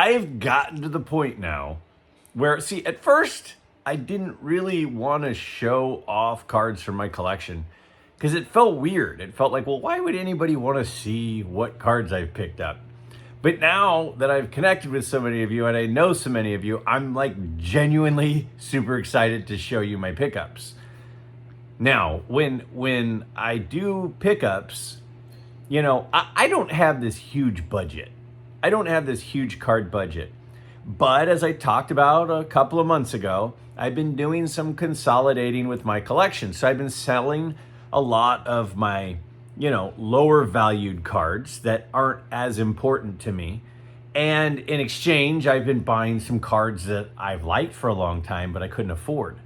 I've gotten to the point now where, see, at first I didn't really want to show off cards from my collection because it felt weird. It felt like, well, why would anybody want to see what cards I've picked up? But now that I've connected with so many of you and I know so many of you, I'm like genuinely super excited to show you my pickups. Now, when I do pickups, you know, I don't have this huge budget. I don't have this huge card budget. But as I talked about a couple of months ago, I've been doing some consolidating with my collection. So I've been selling a lot of my, you know, lower valued cards that aren't as important to me. And in exchange, I've been buying some cards that I've liked for a long time, but I couldn't afford.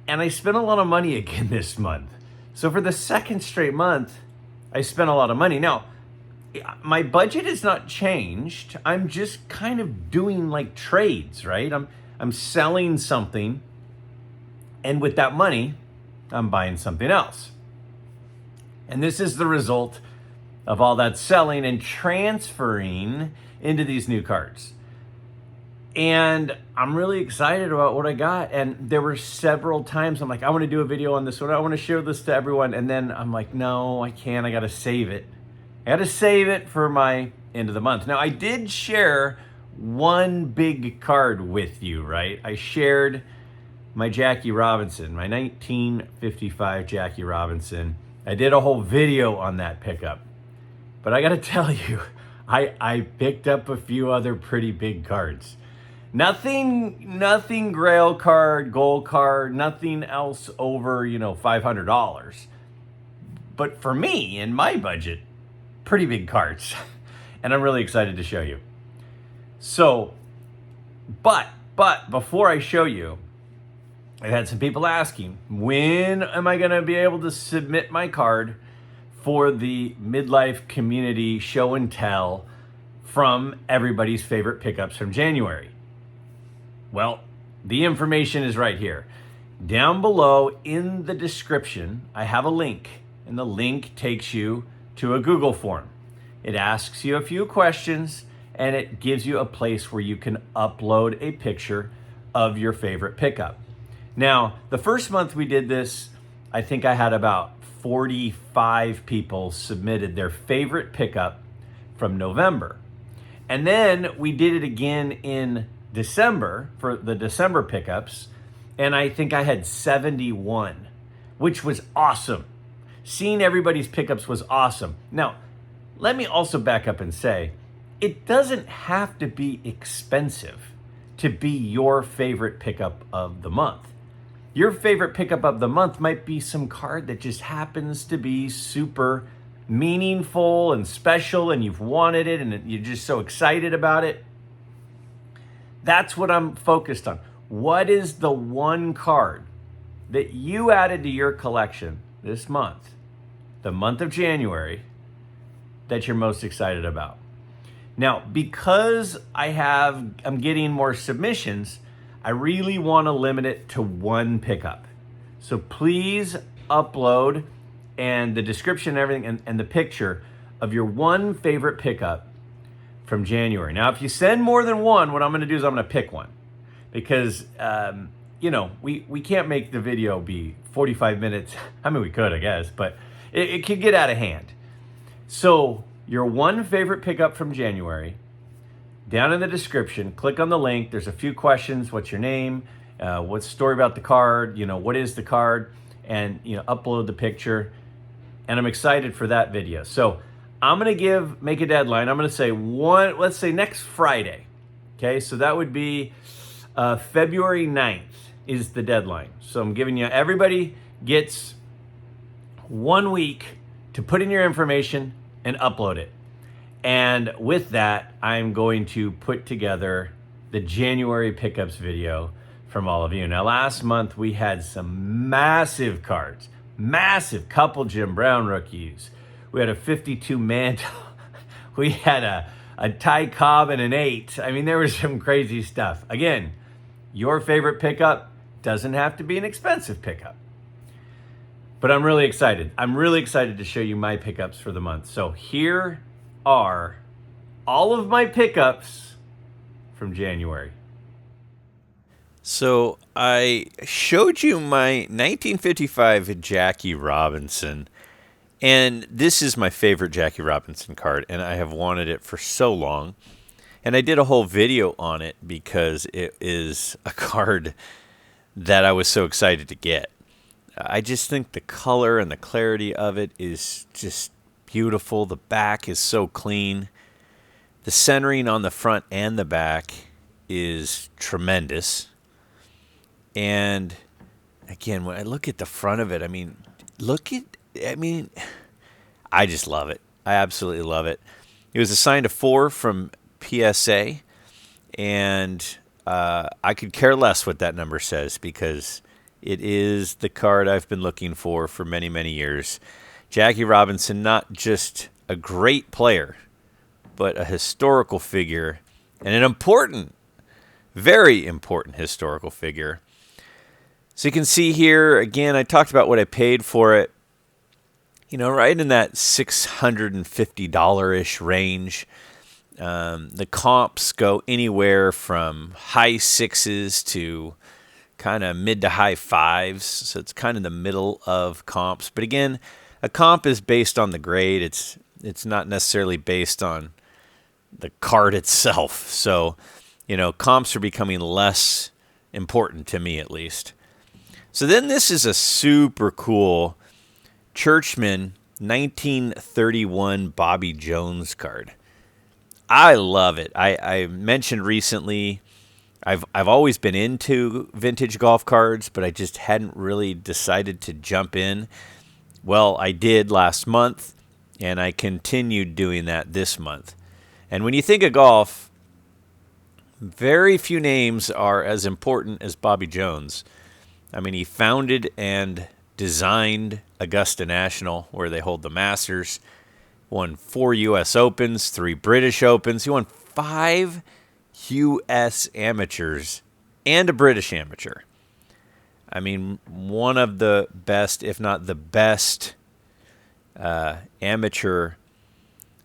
And I spent a lot of money again this month. So for the second straight month, I spent a lot of money. Now, my budget has not changed. I'm just kind of doing like trades, right? I'm selling something, and with that money, I'm buying something else. And this is the result of all that selling and transferring into these new cards. And I'm really excited about what I got. And there were several times I'm like, I want to do a video on this one. I want to show this to everyone. And then I'm like, no, I can't. I got to save it. I got to save it for my end of the month. Now, I did share one big card with you, right? I shared my Jackie Robinson, my 1955 Jackie Robinson. I did a whole video on that pickup. But I got to tell you, I picked up a few other pretty big cards. Nothing Grail card, gold card, nothing else over, $500. But for me, in my budget, pretty big cards. And I'm really excited to show you. So, but before I show you, I've had some people asking, when am I going to be able to submit my card for the Midlife Community Show and Tell from everybody's favorite pickups from January? Well, the information is right here. Down below in the description, I have a link, and the link takes you to a Google form. It asks you a few questions, and it gives you a place where you can upload a picture of your favorite pickup. Now, the first month we did this, I think I had about 45 people submitted their favorite pickup from November. And then we did it again in December for the December pickups, and I think I had 71, which was awesome. Seeing everybody's pickups was awesome. Now, let me also back up and say, it doesn't have to be expensive to be your favorite pickup of the month. Your favorite pickup of the month might be some card that just happens to be super meaningful and special, and you've wanted it and you're just so excited about it. That's what I'm focused on. What is the one card that you added to your collection this month, the month of January, that you're most excited about? Now, because I'm getting more submissions, I really want to limit it to one pickup. So please upload and the description and everything and the picture of your one favorite pickup from January. Now, if you send more than one, what I'm going to do is I'm going to pick one, because we can't make the video be 45 minutes. I mean, we could, I guess, but it could get out of hand. So your one favorite pickup from January, down in the description, click on the link. There's a few questions. What's your name? What's the story about the card? What is the card? And, upload the picture. And I'm excited for that video. So I'm going to make a deadline. I'm going to say let's say next Friday. Okay, so that would be February 9th is the deadline. So I'm giving you, everybody gets 1 week to put in your information and upload it. And with that, I'm going to put together the January pickups video from all of you. Now, last month we had some massive cards, massive couple Jim Brown rookies. We had a 52 Mantle. We had a Ty Cobb and an 8. I mean, there was some crazy stuff. Again, your favorite pickup doesn't have to be an expensive pickup. But I'm really excited. I'm really excited to show you my pickups for the month. So here are all of my pickups from January. So I showed you my 1955 Jackie Robinson, and this is my favorite Jackie Robinson card, and I have wanted it for so long. And I did a whole video on it because it is a card that I was so excited to get. I just think the color and the clarity of it is just beautiful. The back is so clean. The centering on the front and the back is tremendous. And again, when I look at the front of it, I just love it. I absolutely love it. It was assigned a 4 from PSA, and I could care less what that number says because it is the card I've been looking for many, many years. Jackie Robinson, not just a great player, but a historical figure and an important, very important historical figure. So you can see here, again, I talked about what I paid for it. Right in that $650-ish range. The comps go anywhere from high sixes to kind of mid to high fives. So it's kind of the middle of comps. But again, a comp is based on the grade. It's not necessarily based on the card itself. So, comps are becoming less important to me, at least. So then this is a super cool Churchman 1931 Bobby Jones card. I love it. I mentioned recently I've always been into vintage golf cards, but I just hadn't really decided to jump in. Well, I did last month, and I continued doing that this month. And when you think of golf, very few names are as important as Bobby Jones. I mean, he founded and designed Augusta National, where they hold the Masters. Won 4 U.S. Opens, 3 British Opens. He won 5 U.S. Amateurs and a British Amateur. I mean, one of the best, if not the best, amateur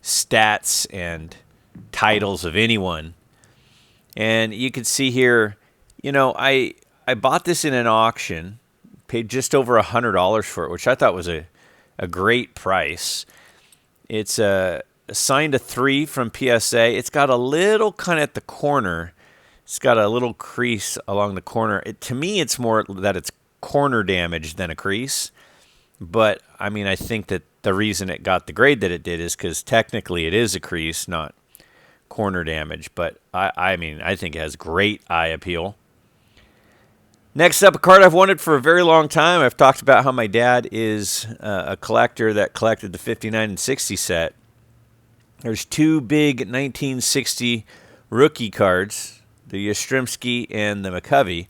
stats and titles of anyone. And you can see here, I bought this in an auction, paid just over $100 for it, which I thought was a great price. It's assigned a 3 from PSA. It's got a little kind of at the corner. It's got a little crease along the corner. To me, it's more that it's corner damage than a crease. But, I think that the reason it got the grade that it did is because technically it is a crease, not corner damage. But, I think it has great eye appeal. Next up, a card I've wanted for a very long time. I've talked about how my dad is a collector that collected the 59 and 60 set. There's 2 big 1960 rookie cards, the Yastrzemski and the McCovey.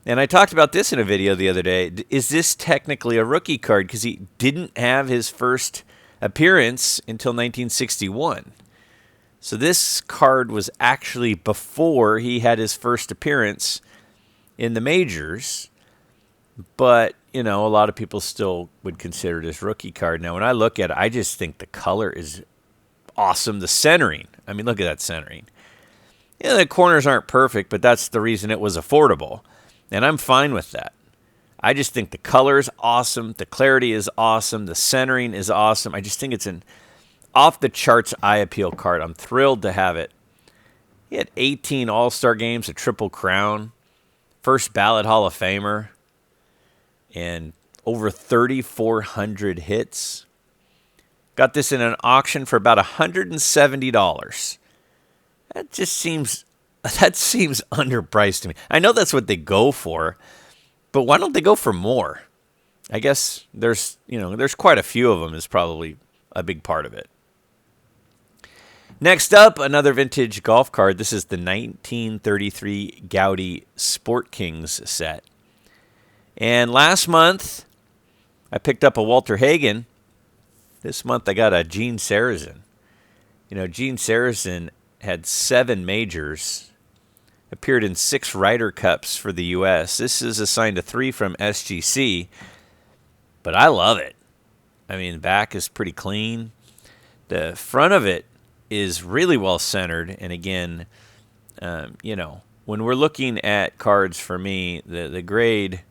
And I talked about this in a video the other day. Is this technically a rookie card? Because he didn't have his first appearance until 1961. So this card was actually before he had his first appearance in the majors, but, a lot of people still would consider this rookie card. Now, when I look at it, I just think the color is awesome. The centering, look at that centering. The corners aren't perfect, but that's the reason it was affordable, and I'm fine with that. I just think the color is awesome. The clarity is awesome. The centering is awesome. I just think it's an off-the-charts eye appeal card. I'm thrilled to have it. He had 18 All-Star games, a Triple Crown, first ballot Hall of Famer, and over 3,400 hits. Got this in an auction for about $170. That seems underpriced to me. I know that's what they go for, but why don't they go for more? I guess there's quite a few of them is probably a big part of it. Next up, another vintage golf card. This is the 1933 Gowdy Sport Kings set. And last month, I picked up a Walter Hagen. This month, I got a Gene Sarazen. Gene Sarazen had 7 majors, appeared in 6 Ryder Cups for the U.S. This is assigned a 3 from SGC, but I love it. The back is pretty clean. The front of it is really well centered. And again, when we're looking at cards for me, the grade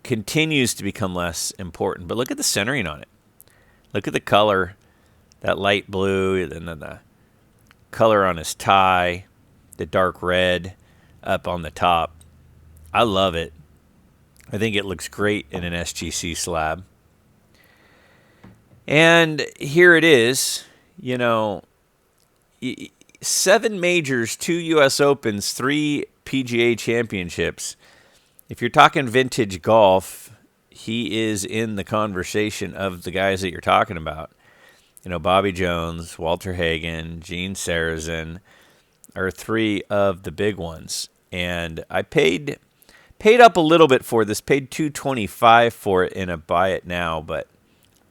continues to become less important. But look at the centering on it. Look at the color, that light blue, and then the color on his tie, the dark red up on the top. I love it. I think it looks great in an SGC slab. And here it is, 7 majors, 2 U.S. Opens, 3 PGA championships. If you're talking vintage golf, he is in the conversation of the guys that you're talking about. Bobby Jones, Walter Hagen, Gene Sarazen are 3 of the big ones. And I paid up a little bit for this, paid $225 for it in a buy it now, but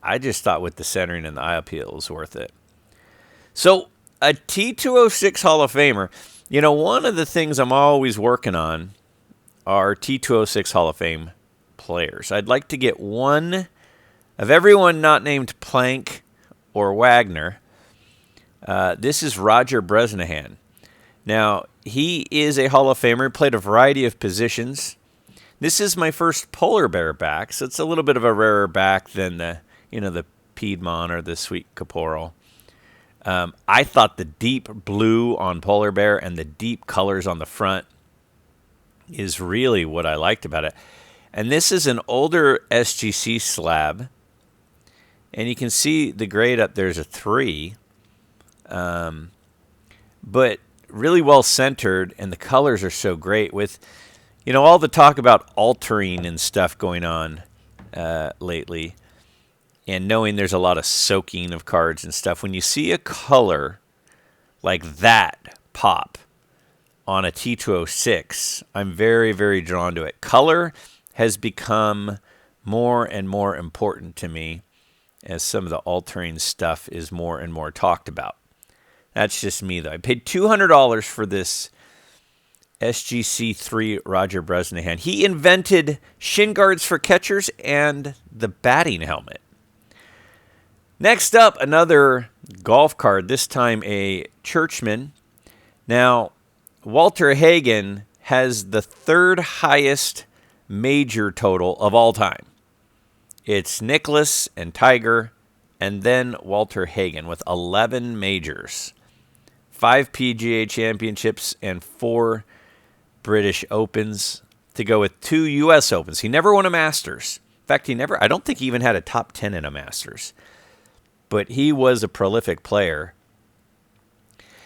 I just thought with the centering and the eye appeal it was worth it. So a T206 Hall of Famer, one of the things I'm always working on are T206 Hall of Fame players. I'd like to get one of everyone not named Plank or Wagner. This is Roger Bresnahan. Now, he is a Hall of Famer, played a variety of positions. This is my first polar bear back, so it's a little bit of a rarer back than the Piedmont or the Sweet Caporal. I thought the deep blue on polar bear and the deep colors on the front is really what I liked about it. And this is an older SGC slab, and you can see the grade up there's a 3, but really well centered, and the colors are so great with, all the talk about altering and stuff going on lately, and knowing there's a lot of soaking of cards and stuff. When you see a color like that pop on a T206, I'm very, very drawn to it. Color has become more and more important to me as some of the altering stuff is more and more talked about. That's just me, though. I paid $200 for this SGC3 Roger Bresnahan. He invented shin guards for catchers and the batting helmet. Next up, another golf card, this time a Churchman. Now, Walter Hagen has the 3rd highest major total of all time. It's Nicklaus and Tiger, and then Walter Hagen with 11 majors, 5 PGA championships, and 4 British Opens to go with 2 U.S. Opens. He never won a Masters. In fact, I don't think he even had a top 10 in a Masters. But he was a prolific player.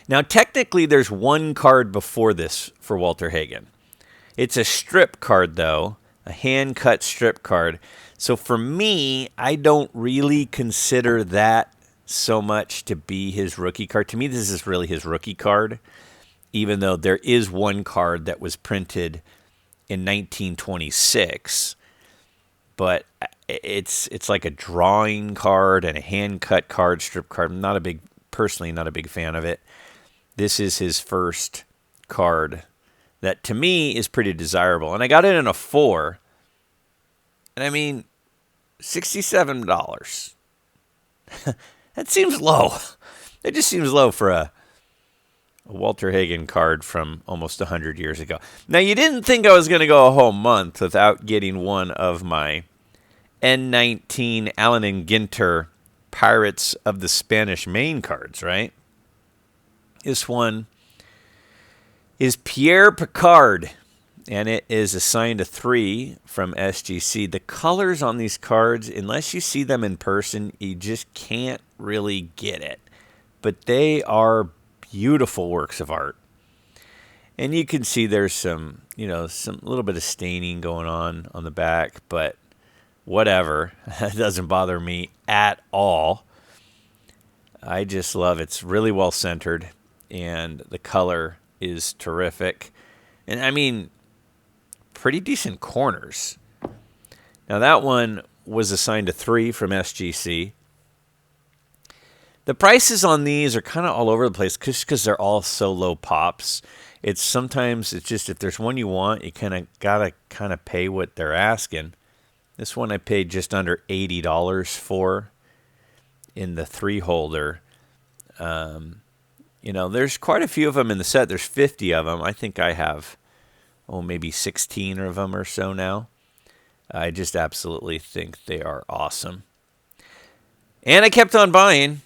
Now, technically, there's one card before this for Walter Hagen. It's a strip card, though, a hand-cut strip card. So for me, I don't really consider that so much to be his rookie card. To me, this is really his rookie card, even though there is one card that was printed in 1926. But it's like a drawing card and a hand-cut card, strip card. I'm personally not a big fan of it. This is his first card that, to me, is pretty desirable. And I got it in a 4. And I mean, $67. That seems low. It just seems low for a Walter Hagen card from almost 100 years ago. Now, you didn't think I was going to go a whole month without getting one of my N19 Allen and Ginter Pirates of the Spanish Main cards, right? This one is Pierre Picard, and it is assigned a 3 from SGC. The colors on these cards, unless you see them in person, you just can't really get it. But they are beautiful works of art. And you can see there's some little bit of staining going on the back, but whatever. That doesn't bother me at all. I just love it. It's really well centered, and the color is terrific. And I mean, pretty decent corners. Now that one was assigned a 3 from SGC. The prices on these are kind of all over the place just because they're all so low pops. Sometimes it's just if there's one you want, you kind of gotta pay what they're asking. This one I paid just under $80 for in the 3 holder. There's quite a few of them in the set. There's 50 of them. I think I have, maybe 16 of them or so now. I just absolutely think they are awesome. And I kept on buying.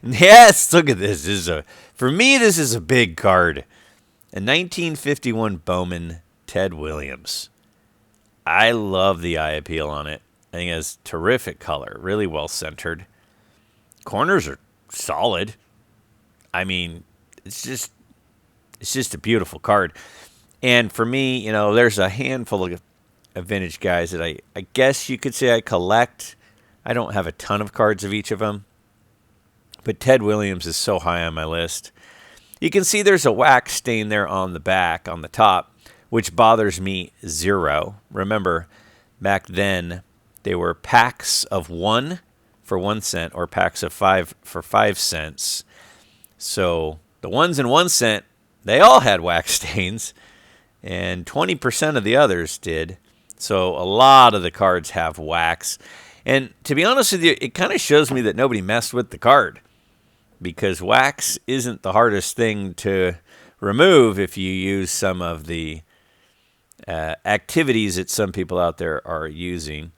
Yes, look at this. For me, this is a big card. A 1951 Bowman Ted Williams. I love the eye appeal on it. I think it has terrific color, really well centered. Corners are solid. I mean, it's just a beautiful card. And for me, there's a handful of vintage guys that I guess you could say I collect. I don't have a ton of cards of each of them. But Ted Williams is so high on my list. You can see there's a wax stain there on the back, on the top, which bothers me zero. Remember, back then, they were packs of 1 for 1 cent or packs of 5 for 5 cents. So the ones in 1 cent, they all had wax stains, and 20% of the others did. So a lot of the cards have wax. And to be honest with you, it kind of shows me that nobody messed with the card, because wax isn't the hardest thing to remove if you use some of the activities that some people out there are using.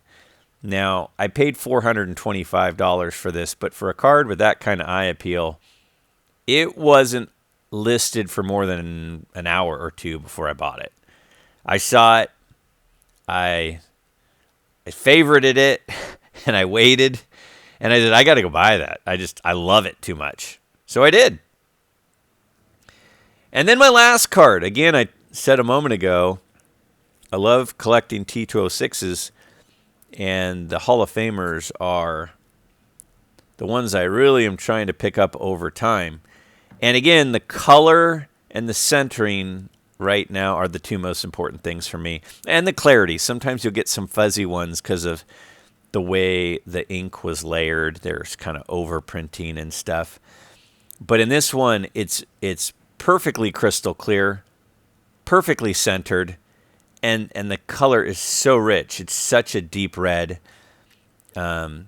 Now, I paid $425 for this, but for a card with that kind of eye appeal, it wasn't listed for more than an hour or two before I bought it. I saw it, I favorited it, and I waited, and I said, I got to go buy that. I love it too much. So I did. And then my last card, again, I said a moment ago, I love collecting T206s, and the Hall of Famers are the ones I really am trying to pick up over time. And again, the color and the centering right now are the two most important things for me. And the clarity. Sometimes you'll get some fuzzy ones because of the way the ink was layered. There's kind of overprinting and stuff. But in this one, it's perfectly crystal clear, perfectly centered, and the color is so rich. It's such a deep red. I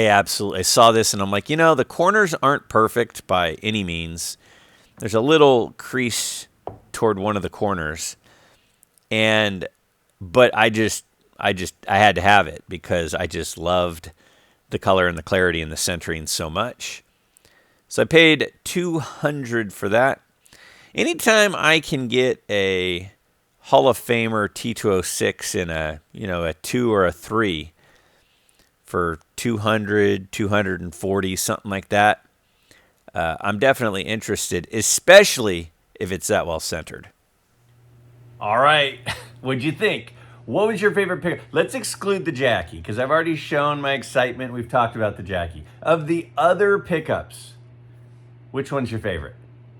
absolutely saw this and I'm like, the corners aren't perfect by any means. There's a little crease toward one of the corners, but I had to have it because I just loved the color and the clarity and the centering so much. So I paid $200 for that. Anytime I can get a Hall of Famer T206 in a 2 or a 3 for $200, $240, something like that, I'm definitely interested, especially if it's that well centered. All right. What'd you think? What was your favorite pickup? Let's exclude the Jackie, because I've already shown my excitement. We've talked about the Jackie. Of the other pickups, which one's your favorite?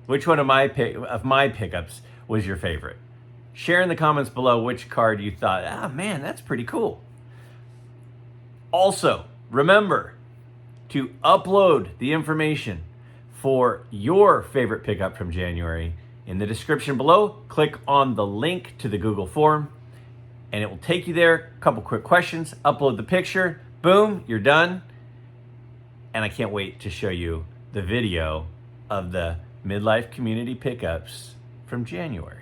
Which one of my pickups was your favorite? Share in the comments below which card you thought, man, that's pretty cool. Also, remember to upload the information for your favorite pickup from January. In the description below, click on the link to the Google form, and it will take you there. A couple quick questions, upload the picture, boom, you're done. And I can't wait to show you the video of the Midlife Community pickups from January.